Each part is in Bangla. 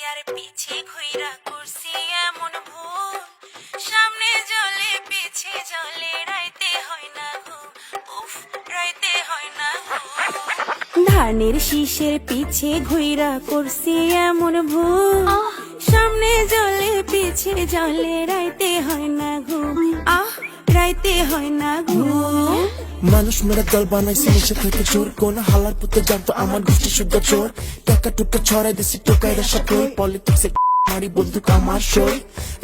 আর পিছে ঘুইরা করছি এমন ভুল, সামনে জলে পিছে জলে রাইতে হয় না ঘুম, উফ রাইতে হয় না ঘুম। ধানের শীষের পিছে ঘুইরা করছি এমন ভুল, সামনে জলে পিছে জলে রাইতে হয় না ঘুম, আহ রাইতে হয় না ঘুম। মানুষ মেরা দল বানাইছে নিচে থেকে চোর, কোন হালার পুতে জানতো আমার গোষ্ঠী শুদ্ধ চোর। টাকা টুকা ছড়াই দিছি টোকাইরা সকল, পলিটিক্সে মারি বন্দুক আমার সই।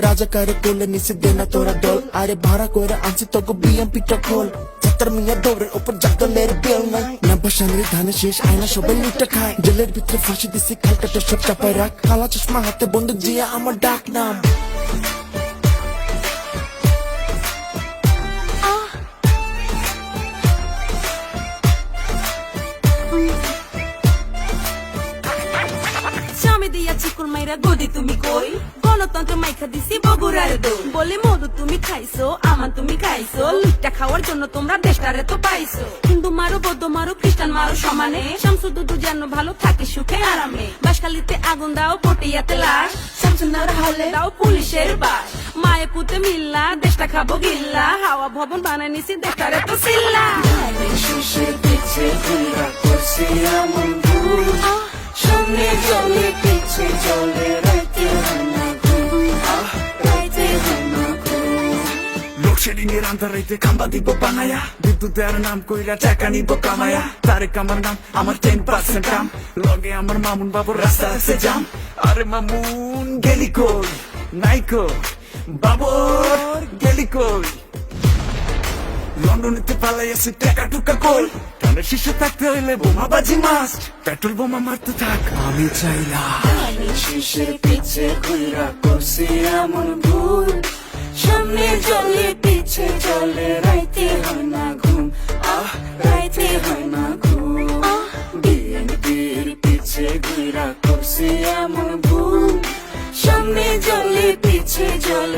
রাজাকারে কোলে নিচে দেনা তোরা দল, আরে ভাড়া করে আনছি তোকে বিএমপি টকল। যাত্রার মিয়া দৌড়ের ওপর জাতলের বেল নাই, নাম্বার সামনে ধানে শেষ আয়না সবাই লুটে খায়। জেলের ভিতরে ফাঁসি দিছি খালকাটা সব চাপাই রাখ, কালা চশমা হাতে বন্দুক দিয়ে আমার ডাক নাম। স্বামী দিয়া চিকুর মাইরা গদি তুমি কই, গণতন্ত্র মাইখা দিছি বগুড়ার দই। বলে মধু তুমি খাইছো, আমান তুমি খাইছো, লুটটা খাওয়ার জন্য তোমরা দেশটারে তো পাইছো। হিন্দু মারো, বৌদ্ধ মারো, খ্রিস্টান মারো সমানে, শামসুদুদু যেন ভালো থাকে সুখে আরামে। বাসখালীতে আগুন দাও, পটিয়াতে লাশ, শামসুনার হলে দাও পুলিশের বাস। মায়ে পুতে মিল্লা, দেশটা খাবো গিল্লা, হাওয়া ভবন বানায় নিছি দেশটারে তো সিল্লা। শিশের পিছে ঘুরা করছি এমন ভুল, সামনে চলে পিছে চলে রাইতে হয় না ঘুম, আহ রাইতে হয় না ঘুম। লোডশেডিং এর আন্ধারাইতে খাম্বা দিব বানায়া, বিদ্যুতের নাম কইরা টাকা নিব কামায়া। তারেক আমার নাম, আমার 10% কাম, লগে আমার মামুন বাবুর রাস্তা আছে জাম। আরে মামুন গেলি কই, নাইকো বাবুর গেলি কই। লন্ডনেতে পালাই আছে টাকা টুকা কই, কানের শীর্ষে থাকতে হইলে বোমাবাজি মাস্ট, পেট্রোল বোমা মারতে থাক আমি চাই না। শীর্ষের পিছে ঘুরা করছি এমন ভুল, সামনে চলে পিছে চলে রাইতে হয় না ঘুম, আহ রাইতে হয় না ঘুম। বিএনপির পিছে ঘুরা করছি এমন ভুল, সামনে চলে পিছে চলে